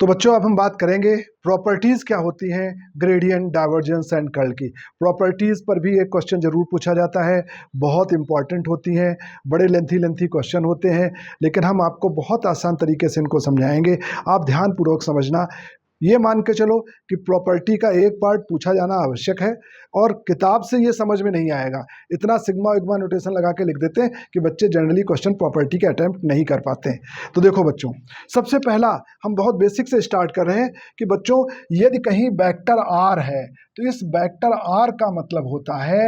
तो बच्चों अब हम बात करेंगे प्रॉपर्टीज क्या होती हैं ग्रेडियंट, डाइवर्जेंस एंड कर्ल की। प्रॉपर्टीज पर भी एक क्वेश्चन जरूर पूछा जाता है, बहुत इंपॉर्टेंट होती हैं, बड़े लेंथी क्वेश्चन होते हैं, लेकिन हम आपको बहुत आसान तरीके से इनको समझाएंगे। आप ध्यानपूर्वक समझना। ये मान के चलो कि प्रॉपर्टी का एक पार्ट पूछा जाना आवश्यक है और किताब से ये समझ में नहीं आएगा। इतना सिग्मा विग्मा नोटेशन लगा के लिख देते हैं कि बच्चे जनरली क्वेश्चन प्रॉपर्टी के अटेम्प्ट नहीं कर पाते हैं। तो देखो बच्चों, सबसे पहला हम बहुत बेसिक से स्टार्ट कर रहे हैं कि बच्चों यदि कहीं वेक्टर आर है तो इस वेक्टर आर का मतलब होता है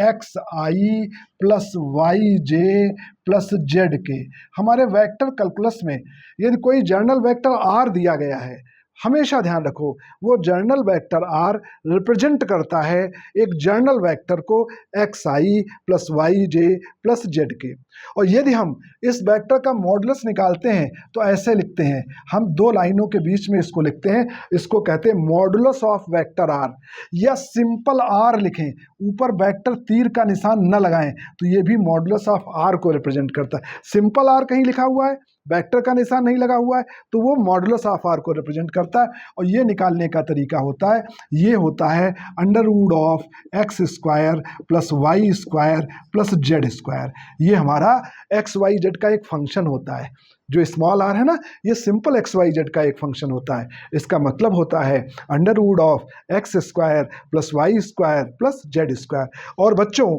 x i plus y j plus z के। हमारे वेक्टर कैलकुलस में यदि कोई जर्नल वेक्टर आर दिया गया है, हमेशा ध्यान रखो वो जर्नल वेक्टर आर रिप्रेजेंट करता है एक जर्नल वेक्टर को x i plus y j plus z के। और यदि हम इस वेक्टर का मॉडुलस निकालते हैं तो ऐसे लिखते हैं, हम दो लाइनों के बीच में इसको लिखते हैं, इसको कहते हैं मॉडुलस ऑफ वेक्टर आर, या सिंपल आर लिखें, ऊपर वेक्टर तीर का निशान न लगाएं तो ये भी मॉडुलस ऑफ आर को रिप्रेजेंट करता है। सिंपल आर कहीं लिखा हुआ है, वेक्टर का निशान नहीं लगा हुआ है, तो वो मॉडुलस ऑफ आर को रिप्रेजेंट करता है। और ये निकालने का तरीका होता है, ये होता है under root of x square plus y square plus z square. ये हमारा एक्स वाई जेड का एक फंक्शन होता है। जो स्मॉल आर है ना, ये सिंपल एक्स वाई जेड का एक फंक्शन होता है। इसका मतलब होता है under root of x square plus y square plus z square. और बच्चों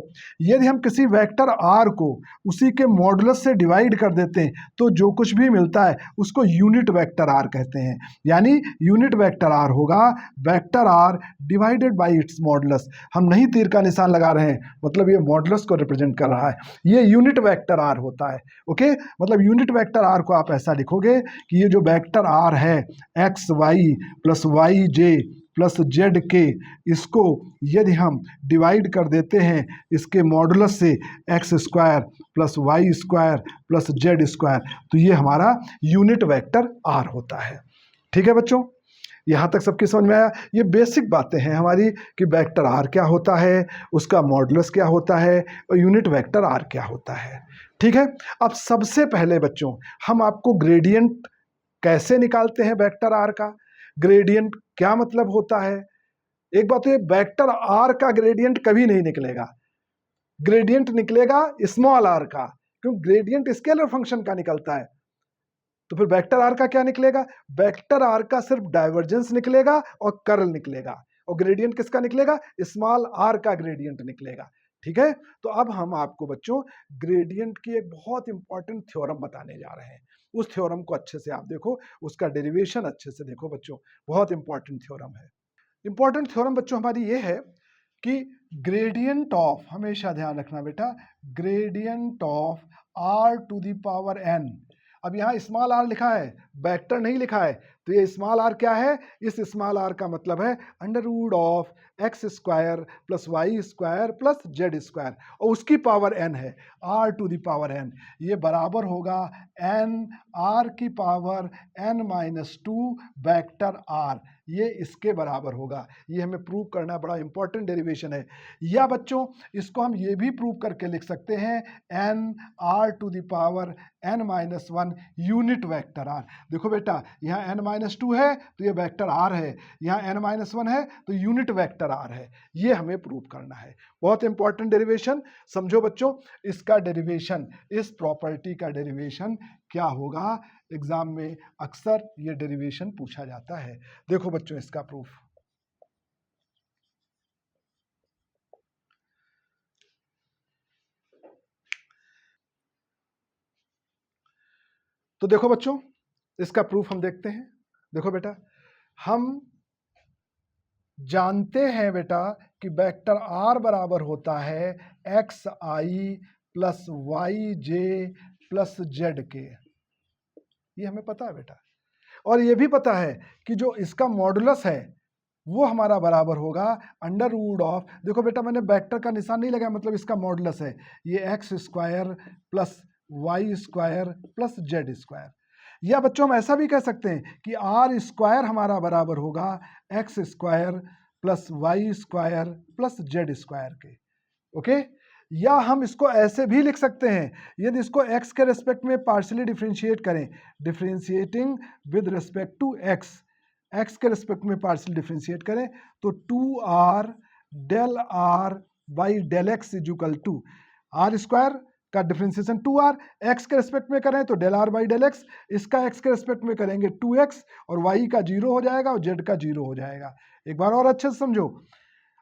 यदि हम किसी वेक्टर आर को उसी के मॉडुलस से डिवाइड कर देते हैं तो जो कुछ भी मिलता है उसको यूनिट वेक्टर आर कहते हैं। यानी यूनिट वेक्टर आर होगा vector R divided by its modulus. हम नहीं तीर का निशान लगा रहे हैं, मतलब ये मॉडुलस को रिप्रेजेंट कर रहा है, ये यूनिट वेक्टर आर होता है। ओके, मतलब यूनिट वेक्टर आर को आप ऐसा लिखोगे कि ये जो वेक्टर आर है x Y plus y j plus z के, इसको यदि हम डिवाइड कर देते हैं इसके मॉडुलस से x square plus y square plus z square, तो ये हमारा यूनिट वेक्टर आर होता है। ठीक है बच्चों, यहाँ तक सबकी समझ में आया? ये बेसिक बातें हैं हमारी कि वेक्टर आर क्या होता है, उसका मॉडुलस क्या होता है और यूनिट वेक्टर आर क्या होता है। ठीक है, अब सबसे पहले बच्चों हम आपको ग्रेडियंट कैसे निकालते हैं वेक्टर आर का, ग्रेडियंट क्या मतलब होता है। एक बात है, वेक्टर आर का ग्रेडियंट कभी नहीं निकलेगा, ग्रेडियंट निकलेगा स्मॉल आर का, क्योंकि ग्रेडियंट स्केलर फंक्शन का निकलता है। तो फिर वेक्टर आर का क्या निकलेगा? वेक्टर आर का सिर्फ डाइवर्जेंस निकलेगा और कर्ल निकलेगा, और ग्रेडियंट किसका निकलेगा? स्मॉल आर का ग्रेडियंट निकलेगा। ठीक है, तो अब हम आपको बच्चों ग्रेडियंट की एक बहुत इंपॉर्टेंट थ्योरम बताने जा रहे हैं। उस थ्योरम को अच्छे से आप देखो, उसका डेरिवेशन अच्छे से देखो बच्चों, बहुत इंपॉर्टेंट थ्योरम है। इंपॉर्टेंट थ्योरम बच्चों हमारी ये है कि ग्रेडियंट ऑफ, हमेशा ध्यान रखना बेटा, gradient of are to the power n. अब यहाँ स्मॉल आर लिखा है, वेक्टर नहीं लिखा है, तो ये स्मॉल आर क्या है? इस स्मॉल आर का मतलब है under root of x square plus y square plus z square, और उसकी पावर एन है, are to the power n. ये बराबर होगा एन आर की power N minus two vector R, ये इसके बराबर होगा। ये हमें प्रूव करना बड़ा इंपॉर्टेंट डेरिवेशन है। या बच्चों इसको हम ये भी प्रूव करके लिख सकते हैं N R to the power N minus one unit vector R. देखो बेटा, यहाँ एन माइनस टू है तो ये वेक्टर आर है, यहाँ एन माइनस वन है तो यूनिट वेक्टर आर है। ये हमें प्रूव करना है, बहुत इंपॉर्टेंट डेरिवेशन। समझो बच्चों, इसका डेरिवेशन, इस प्रॉपर्टी का डेरिवेशन क्या होगा, एग्जाम में अक्सर ये डेरिवेशन पूछा जाता है। देखो बच्चों इसका प्रूफ, तो देखो बच्चों इसका प्रूफ हम देखते हैं। देखो बेटा, हम जानते हैं बेटा कि वेक्टर आर बराबर होता है x i plus y j plus z के, ये हमें पता है बेटा। और ये भी पता है कि जो इसका मॉडुलस है वो हमारा बराबर होगा अंडर रूट ऑफ, देखो बेटा मैंने वेक्टर का निशान नहीं लगाया, मतलब इसका मॉडुलस है ये x square plus y square plus z square. या बच्चों हम ऐसा भी कह सकते हैं कि आर स्क्वायर हमारा बराबर होगा x square plus y square plus z square के। ओके, या हम इसको ऐसे भी लिख सकते हैं, यदि इसको x के रेस्पेक्ट में पार्शियली डिफरेंशिएट करें, differentiating with respect to x, x के रिस्पेक्ट में पार्शियल डिफ्रेंशिएट करें तो 2r del are by del x is equal to r square का डिफ्रेंसिएशन 2r, एक्स के रिस्पेक्ट में करें तो del are by del x, इसका एक्स के रिस्पेक्ट में करेंगे 2x और y का 0 हो जाएगा और z का 0 हो जाएगा। एक बार और अच्छे से समझो,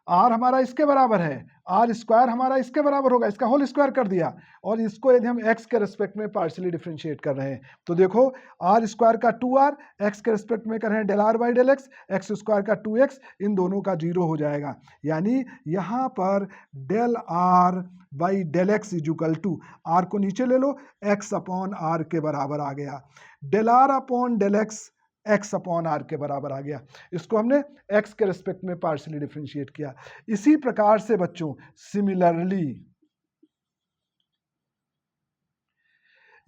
r हमारा इसके बराबर है, आर स्क्वायर हमारा इसके बराबर होगा, इसका होल स्क्वायर कर दिया, और इसको यदि हम x के रिस्पेक्ट में पार्शियली डिफरेंशिएट कर रहे हैं तो देखो आर स्क्वायर का 2r, एक्स के रिस्पेक्ट में कर रहे हैं del are by del x, x square का 2x, इन दोनों का 0 हो जाएगा। यानी यहाँ पर del are by del x is equal to, r को नीचे ले लो, x अपॉन आर के बराबर आ गया, del are upon del x x upon are के बराबर आ गया। इसको हमने x के रिस्पेक्ट में पार्शियली डिफरेंशिएट किया। इसी प्रकार से बच्चों सिमिलरली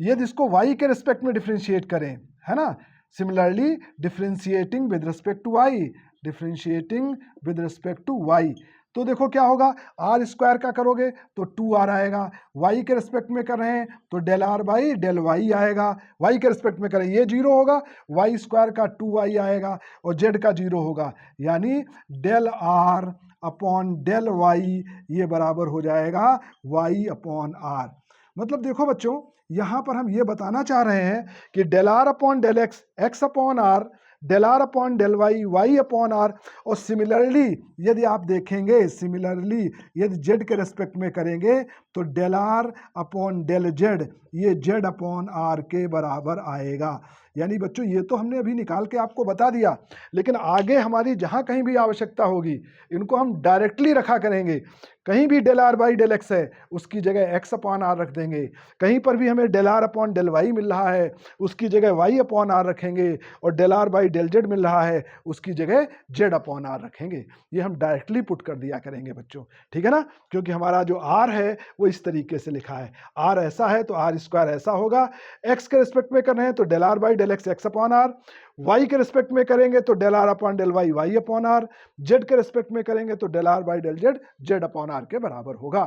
यदि इसको y के रिस्पेक्ट में डिफरेंशिएट करें, है ना, similarly differentiating with respect to y, differentiating with respect to y, तो देखो क्या होगा, आर स्क्वायर का करोगे तो 2r आएगा, y के रिस्पेक्ट में कर रहे हैं तो del are by del y आएगा, y के रिस्पेक्ट में करें ये 0 होगा, y स्क्वायर का 2y आएगा और z का 0 होगा, यानी del are upon del y ये बराबर हो जाएगा y अपॉन आर। मतलब देखो बच्चों, यहाँ पर हम ये बताना चाह रहे हैं कि del are upon del x x upon r, del are upon del y y upon r, और सिमिलरली यदि आप देखेंगे, सिमिलरली यदि जेड के रेस्पेक्ट में करेंगे तो del are upon del Z ये जेड अपॉन आर के बराबर आएगा। यानी बच्चों ये तो हमने अभी निकाल के आपको बता दिया, लेकिन आगे हमारी जहाँ कहीं भी आवश्यकता होगी इनको हम डायरेक्टली रखा करेंगे। कहीं भी del are by del x है उसकी जगह एक्स अपॉन आर रख देंगे, कहीं पर भी हमें del are upon del Y मिल रहा है उसकी जगह वाई अपॉन आर रखेंगे, और del are by del Z मिल रहा है उसकी जगह जेड अपॉन आर रखेंगे। ये हम डायरेक्टली पुट कर दिया करेंगे बच्चों, ठीक है ना, क्योंकि हमारा जो आर है वो इस तरीके से लिखा है, आर ऐसा है तो आर स्क्वायर ऐसा होगा, एक्स के रिस्पेक्ट में कर रहे हैं तो del are by del x x upon r, y के रिस्पेक्ट में करेंगे तो del are upon del y y upon r, z के रिस्पेक्ट में करेंगे तो del are by del z z upon are के बराबर होगा।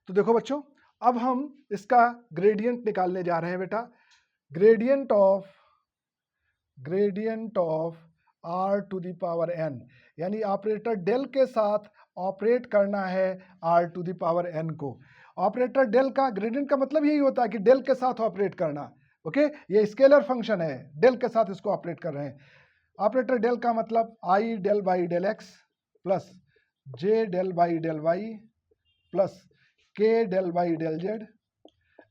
तो देखो बच्चों, अब हम इसका ग्रेडियंट निकालने जा रहे हैं बेटा, gradient of are to the power n, यानी ऑपरेटर डेल के साथ ऑपरेट करना है are to the power N को। ऑपरेटर डेल का ग्रेडियंट का मतलब यही होता है कि डेल के साथ ऑपरेट करना, ओके, ये स्केलर फंक्शन है, डेल के साथ इसको ऑपरेट कर रहे हैं। ऑपरेटर डेल का मतलब I del by del x plus J del by del Y plus के डेल बाई डेल जेड,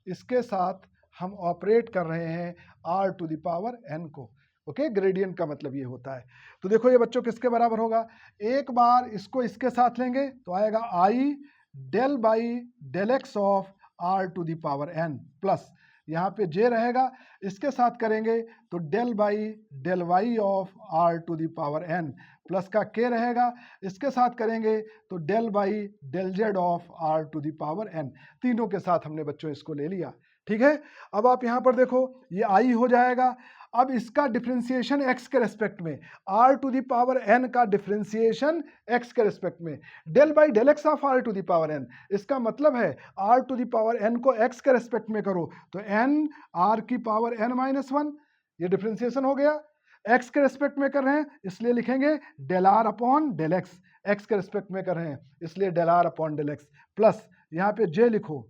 इसके साथ हम ऑपरेट कर रहे हैं R to the power N को, ओके, ग्रेडियंट का मतलब ये होता है। तो देखो ये बच्चों किसके बराबर होगा, एक बार इसको इसके साथ लेंगे तो आएगा I del by del x of are to the power N plus यहाँ पे जे रहेगा, इसके साथ करेंगे तो del by del Y of are to the power N plus का के रहेगा, इसके साथ करेंगे तो del by del Z of are to the power N, तीनों के साथ हमने बच्चों इसको ले लिया, ठीक है। अब आप यहाँ पर देखो ये आई हो जाएगा, अब इसका डिफरेंशिएशन x के रेस्पेक्ट में, r to the power n का डिफरेंशिएशन x के रेस्पेक्ट में, del by del x of r to the power n, इसका मतलब है r to the power n को x के रेस्पेक्ट में करो तो n r की पावर n माइनस 1, ये डिफरेंशिएशन हो गया। x के रेस्पेक्ट में कर रहे हैं इसलिए लिखेंगे del r upon del x, x के रेस्पेक्ट में कर रहे हैं इसलिए del r upon del x plus यहाँ पे j लिखो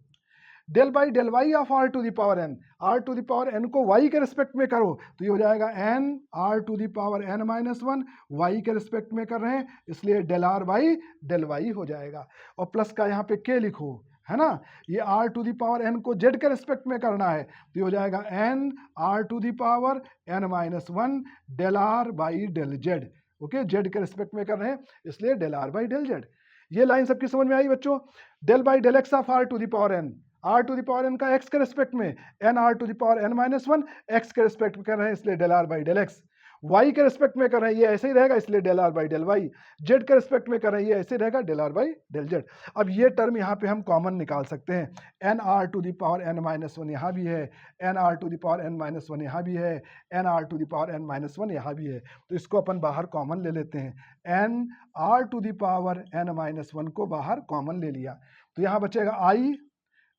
del by del Y of are to the power n, are to the power N को वाई के रिस्पेक्ट में करो तो ये हो जाएगा n are to the power N minus 1, y के रिस्पेक्ट में कर रहे हैं इसलिए del are by del Y हो जाएगा, और प्लस का यहाँ पे के लिखो, है ना, ये r to the power N को जेड के रिस्पेक्ट में करना है तो ये हो जाएगा n are to the power N minus 1 del are by del z, okay, z के रिस्पेक्ट में कर रहे हैं इसलिए del are by del Z. ये लाइन सबकी समझ में आई बच्चों, del by del x of are to the power n, are to the power n का एक्स के रिस्पेक्ट में, n are to the power N minus 1 x के रिस्पेक्ट में कर रहे हैं इसलिए del are by del x, y के रिस्पेक्ट में कर रहे हैं ये ऐसे ही रहेगा इसलिए del are by del y, z के रिस्पेक्ट में कर रहे हैं ये ऐसे ही रहेगा del are by del z. अब ये टर्म यहाँ पे हम कॉमन निकाल सकते हैं, N R to the power N minus 1 यहाँ भी है, n are to the power N minus 1 यहाँ भी है, n are to the power N minus 1 यहाँ भी है, तो इसको अपन बाहर कॉमन ले लेते हैं, N R to the power N minus 1 को बाहर कॉमन ले लिया तो यहाँ बचेगा I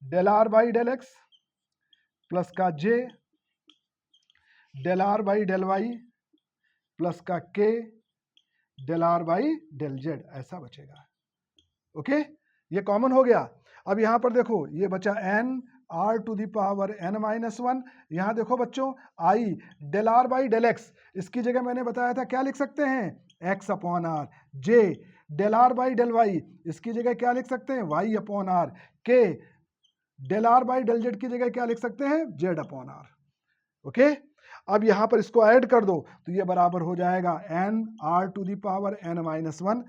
del are by del x plus का J del are by del Y plus का K del are by del Z, ऐसा बचेगा। ओके, ये कॉमन हो गया। अब यहां पर देखो ये बचा n are to the power N minus one. यहां देखो बच्चों i del are by del x, इसकी जगह मैंने बताया था क्या लिख सकते हैं x upon r. J del are by del y, इसकी जगह क्या लिख सकते हैं y upon are. K del are by del z की जगह क्या लिख सकते हैं जेड अपॉन आर। ओके, अब यहां पर इसको ऐड कर दो तो ये बराबर हो जाएगा n are to the power N minus one.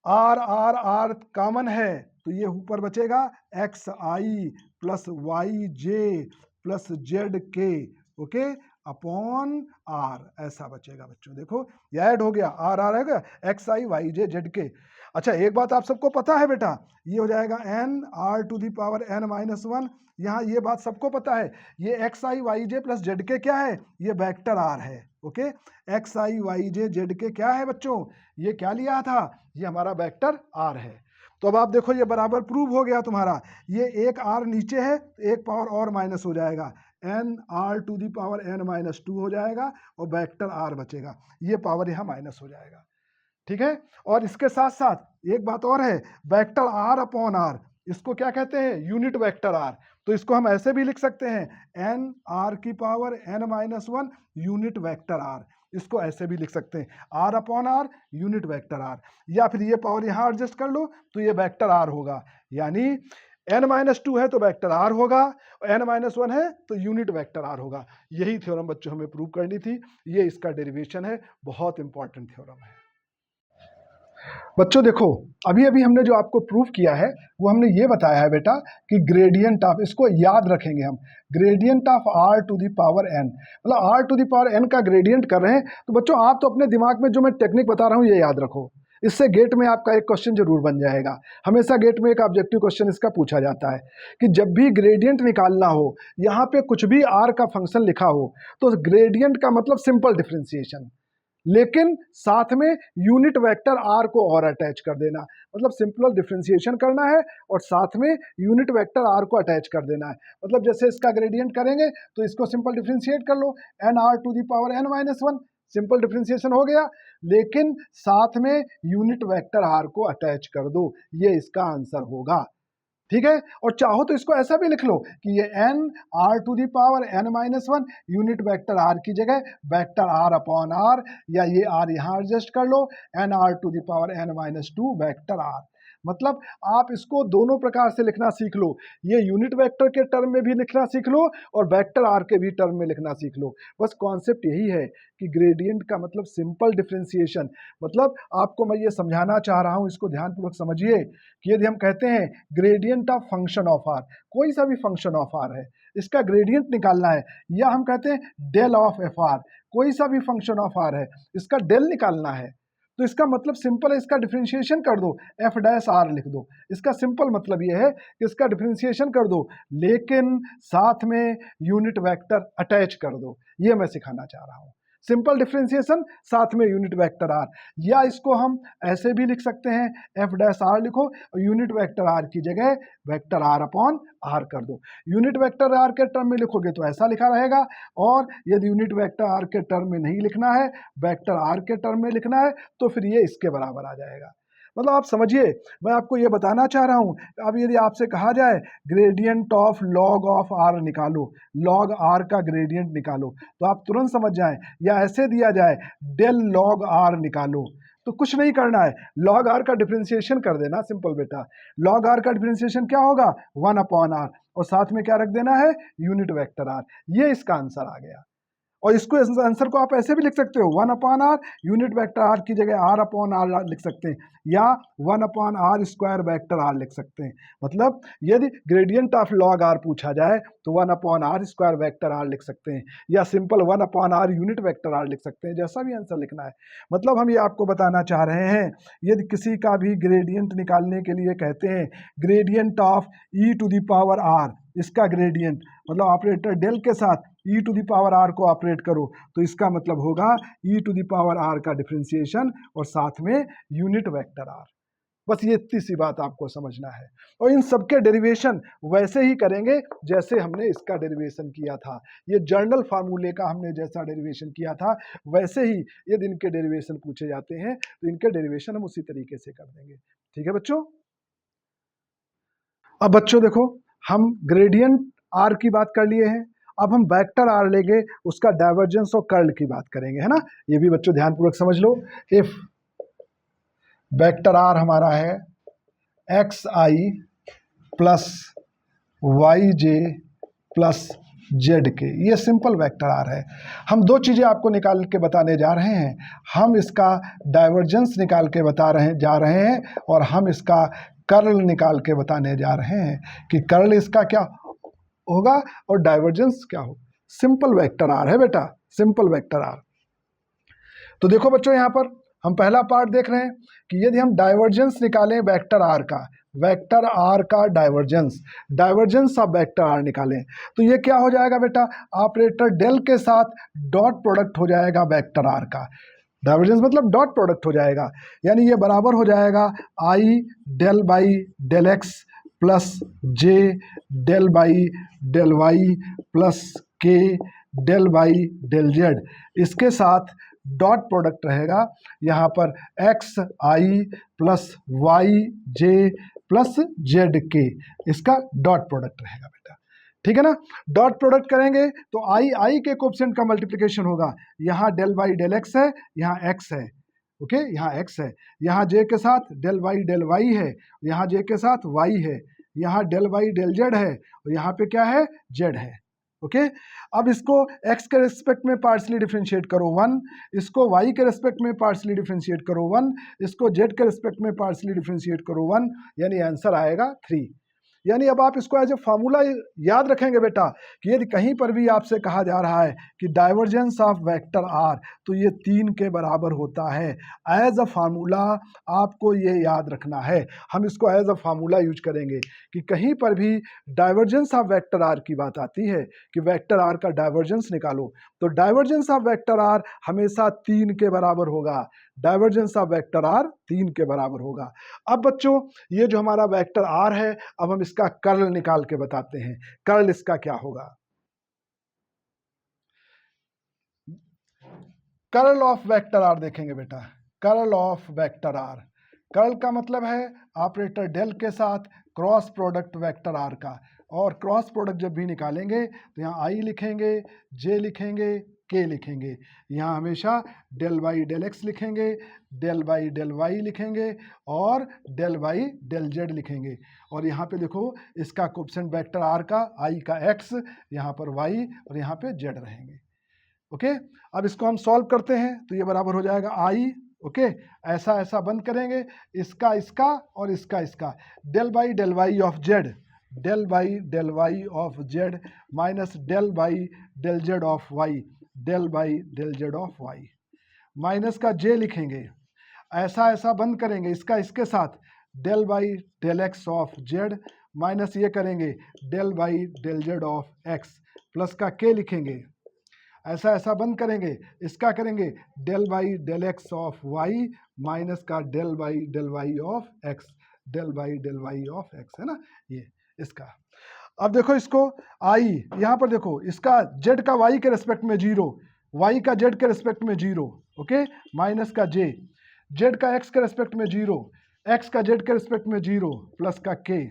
R r r common है तो ये ऊपर बचेगा x i plus y j plus z k, okay, upon r, ऐसा बचेगा बच्चों। देखो ये ऐड हो गया, आर आर है x i y j z k. अच्छा एक बात आप सबको पता है बेटा, ये हो जाएगा n are to the power N minus one. यहाँ ये बात सबको पता है, ये x i y j plus z k क्या है, ये वेक्टर आर है। Okay, x i y j z k क्या है बच्चों, ये क्या लिया था, ये हमारा वेक्टर आर है। तो अब आप देखो ये बराबर प्रूव हो गया तुम्हारा, ये एक आर नीचे है एक पावर और माइनस हो जाएगा, n are to the power N minus two हो जाएगा और वेक्टर आर बचेगा, ये पावर यहाँ माइनस हो जाएगा। ठीक है, और इसके साथ साथ एक बात और है, वेक्टर आर अपॉन आर, इसको क्या कहते हैं यूनिट वेक्टर आर। तो इसको हम ऐसे भी लिख सकते हैं एन आर की power N minus one unit vector r, इसको ऐसे भी लिख सकते हैं r upon r unit vector r. या फिर ये पावर यहां एडजस्ट कर लो तो ये वेक्टर आर होगा, यानी एन माइनस टू है तो वेक्टर आर होगा, एन माइनस वन है तो यूनिट वेक्टर आर होगा। यही थ्योरम बच्चों हमें प्रूव करनी थी, ये इसका डेरिवेशन है, बहुत इंपॉर्टेंट थ्योरम है। बच्चों देखो अभी अभी हमने जो आपको प्रूफ किया है वो हमने ये बताया है बेटा कि ग्रेडियंट ऑफ, इसको याद रखेंगे हम, gradient of are to the power n, मतलब r to the power n का ग्रेडियंट कर रहे हैं। तो बच्चों आप तो अपने दिमाग में जो मैं टेक्निक बता रहा हूँ ये याद रखो, इससे गेट में आपका एक क्वेश्चन जरूर बन जाएगा। हमेशा गेट में एक ऑब्जेक्टिव क्वेश्चन इसका पूछा जाता है कि जब भी ग्रेडियंट निकालना हो, यहाँ पे कुछ भी आर का फंक्शन लिखा हो तो ग्रेडियंट का मतलब सिंपल डिफरेंशिएशन, लेकिन साथ में यूनिट वेक्टर आर को और अटैच कर देना, मतलब सिंपल डिफरेंशिएशन करना है और साथ में यूनिट वेक्टर आर को अटैच कर देना है। मतलब जैसे इसका ग्रेडियंट करेंगे तो इसको सिंपल डिफरेंशिएट कर लो, n are to the power N minus one, simple differentiation हो गया, लेकिन साथ में यूनिट वेक्टर आर को अटैच कर दो, ये इसका आंसर होगा। ठीक है, और चाहो तो इसको ऐसा भी लिख लो कि ये n are to the power N minus one unit vector r की जगह वेक्टर आर अपॉन आर, या ये आर यहां एडजस्ट कर लो, n are to the power N minus two vector r. मतलब आप इसको दोनों प्रकार से लिखना सीख लो, ये यूनिट वेक्टर के टर्म में भी लिखना सीख लो और वेक्टर आर के भी टर्म में लिखना सीख लो। बस कॉन्सेप्ट यही है कि ग्रेडियंट का मतलब सिंपल डिफरेंशिएशन। मतलब आपको मैं ये समझाना चाह रहा हूं, इसको ध्यानपूर्वक समझिए कि यदि हम कहते हैं gradient of function of r, कोई सा भी फंक्शन ऑफ आर है इसका ग्रेडियंट निकालना है, या हम कहते हैं डेल ऑफ एफ आर, कोई सा भी फंक्शन ऑफ आर है इसका डेल निकालना है, तो इसका मतलब सिंपल है, इसका डिफरेंशिएशन कर दो, एफ डैश आर लिख दो। इसका सिंपल मतलब ये है कि इसका डिफरेंशिएशन कर दो लेकिन साथ में यूनिट वेक्टर अटैच कर दो, ये मैं सिखाना चाह रहा हूं। सिंपल डिफरेंशिएशन साथ में यूनिट वेक्टर आर, या इसको हम ऐसे भी लिख सकते हैं एफ डैश आर लिखो और यूनिट वेक्टर आर की जगह वेक्टर आर अपॉन आर कर दो। यूनिट वेक्टर आर के टर्म में लिखोगे तो ऐसा लिखा रहेगा, और यदि यूनिट वेक्टर आर के टर्म में नहीं लिखना है, वेक्टर आर के टर्म में लिखना है, तो फिर ये इसके बराबर आ जाएगा। मतलब आप समझिए, मैं आपको ये बताना चाह रहा हूं, अब यदि आपसे कहा जाए gradient of log of r निकालो, लॉग आर का ग्रेडियंट निकालो, तो आप तुरंत समझ जाएं, या ऐसे दिया जाए डेल लॉग आर निकालो, तो कुछ नहीं करना है, लॉग आर का डिफरेंशिएशन कर देना, सिंपल बेटा। लॉग आर का डिफरेंशिएशन क्या होगा, वन अपॉन आर, और साथ में क्या रख देना है, यूनिट वेक्टर आर। ये इसका आंसर आ गया। और इसको आंसर को आप ऐसे भी लिख सकते हो, one upon r unit vector r की जगह आर अपॉन आर लिख सकते हैं, या one upon r square vector r लिख सकते हैं। मतलब यदि ग्रेडियंट ऑफ लॉग आर पूछा जाए तो one upon r square vector r लिख सकते हैं, या simple one upon r unit vector r लिख सकते हैं, जैसा भी आंसर लिखना है। मतलब हम ये आपको बताना चाह रहे हैं, यदि किसी का भी ग्रेडियंट निकालने के लिए कहते हैं gradient of e to the power r, इसका ग्रेडियंट मतलब ऑपरेटर डेल के साथ e to the power r को ऑपरेट करो, तो इसका मतलब होगा e to the power r का डिफरेंशिएशन और साथ में यूनिट वेक्टर आर। बस ये इतनी सी बात आपको समझना है। और इन सबके डेरिवेशन वैसे ही करेंगे जैसे हमने इसका डेरिवेशन किया था। ये जर्नल फार्मूले का हमने जैसा डेरिवेशन किया था वैसे ही यदि इनके डेरिवेशन पूछे जाते हैं तो इनके डेरिवेशन हम उसी तरीके से कर देंगे। ठीक है बच्चों। अब बच्चों देखो, हम ग्रेडियंट आर की बात कर लिए हैं, अब हम वेक्टर आर लेंगे, उसका डाइवर्जेंस और कर्ल की बात करेंगे, है ना। ये भी बच्चों ध्यानपूर्वक समझ लो। इफ वेक्टर आर हमारा है x i plus y j plus z के, ये सिंपल वेक्टर आर है। हम दो चीज़ें आपको निकाल के बताने जा रहे हैं, हम इसका डाइवर्जेंस निकाल के जा रहे हैं और हम इसका कर्ल निकाल के बताने जा रहे हैं कि कर्ल इसका क्या होगा और डाइवर्जेंस क्या हो। सिंपल वेक्टर आर है बेटा, सिंपल वेक्टर आर। तो देखो बच्चों, यहाँ पर हम पहला पार्ट देख रहे हैं कि यदि हम डाइवर्जेंस निकालें वेक्टर आर का, वेक्टर आर का डाइवर्जेंस ऑफ वेक्टर आर निकालें, तो ये क्या हो जाएगा बेटा, ऑपरेटर डेल के साथ डॉट प्रोडक्ट हो जाएगा वेक्टर आर का। डाइवर्जेंस मतलब डॉट प्रोडक्ट हो जाएगा, यानी ये बराबर हो जाएगा i del by del x plus J del by del Y plus के डेल बाई डेल जेड। इसके साथ डॉट प्रोडक्ट रहेगा यहाँ पर x i plus y j plus z k, इसका डॉट प्रोडक्ट रहेगा बेटा। ठीक है ना। डॉट प्रोडक्ट करेंगे तो आई के कोएफिशिएंट का मल्टीप्लिकेशन होगा, यहाँ डेल बाई डेल एक्स है, यहाँ एक्स है, ओके, यहाँ एक्स है, यहाँ जे के साथ डेल वाई है, यहाँ जे के साथ वाई है, यहाँ डेल बाई डेल जेड है और यहाँ पे क्या है, जेड है। ओके अब इसको x के रिस्पेक्ट में पार्शियली डिफरेंशिएट करो 1, इसको y के रिस्पेक्ट में पार्शियली डिफरेंशिएट करो 1, इसको z के रिस्पेक्ट में पार्शियली डिफरेंशिएट करो 1, यानी आंसर आएगा 3। यानी अब आप इसको एज ए फार्मूला याद रखेंगे बेटा कि यदि कहीं पर भी आपसे कहा जा रहा है कि डाइवर्जेंस ऑफ वेक्टर आर, तो ये 3 के बराबर होता है। एज अ फार्मूला आपको ये याद रखना है, हम इसको एज अ फार्मूला यूज करेंगे कि कहीं पर भी डाइवर्जेंस ऑफ वेक्टर आर की बात आती है कि वेक्टर आर का डाइवर्जेंस निकालो, तो डाइवर्जेंस ऑफ वेक्टर आर हमेशा 3 के बराबर होगा। डाइवर्जेंस ऑफ वेक्टर आर 3 के बराबर होगा। अब बच्चों, ये जो हमारा वेक्टर आर है, अब हम इसका कर्ल निकाल के बताते हैं। कर्ल इसका क्या होगा, कर्ल ऑफ वेक्टर आर देखेंगे बेटा, curl of vector r, curl का मतलब है ऑपरेटर डेल के साथ क्रॉस प्रोडक्ट वेक्टर आर का, और क्रॉस प्रोडक्ट जब भी निकालेंगे तो यहाँ आई लिखेंगे, जे लिखेंगे, के लिखेंगे, यहाँ हमेशा डेल बाई डेल एक्स लिखेंगे, डेल बाई डेल वाई लिखेंगे और डेल बाई डेल जेड लिखेंगे। और यहाँ पे देखो इसका कोएफिशिएंट वेक्टर आर का, आई का एक्स, यहाँ पर वाई और यहाँ पे जेड रहेंगे। ओके अब इसको हम सॉल्व करते हैं तो ये बराबर हो जाएगा आई, ओके ऐसा ऐसा बंद करेंगे, इसका इसका और इसका इसका, del by del Y of z, del by del Y of z minus del by del Z of y, del by del Z of y, minus का जे लिखेंगे, ऐसा ऐसा बंद करेंगे, इसका इसके साथ del by del x of z minus ये करेंगे del by del Z of x, plus का के लिखेंगे, ऐसा ऐसा बंद करेंगे, इसका करेंगे del by del x of y minus का del by del Y of x, del by del Y of x, है ना ये इसका। अब देखो इसको आई, यहाँ पर देखो इसका जेड का वाई के रेस्पेक्ट में 0, वाई का जेड के रेस्पेक्ट में 0, ओके माइनस का जे, जेड का एक्स के रेस्पेक्ट में 0, एक्स का जेड के रेस्पेक्ट में 0, प्लस का के,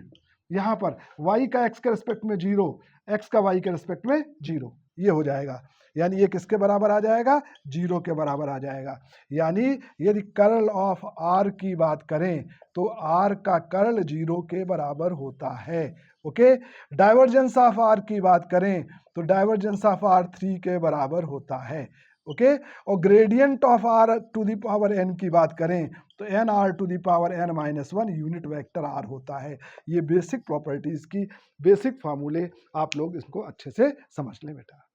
यहाँ पर वाई का एक्स के रेस्पेक्ट में 0, एक्स का वाई के रेस्पेक्ट में 0, ये हो जाएगा। यानी ये किसके बराबर आ जाएगा, 0 के बराबर आ जाएगा। यानी यदि कर्ल ऑफ आर की बात करें तो आर का कर्ल 0 के बराबर होता है। ओके डाइवर्जेंस ऑफ आर की बात करें तो डाइवर्जेंस ऑफ आर 3 के बराबर होता है। ओके और gradient of are to the power n की बात करें तो n are to the power n-1 unit vector r होता है। ये बेसिक प्रॉपर्टीज की बेसिक फार्मूले आप लोग इसको अच्छे से समझ लें बेटा।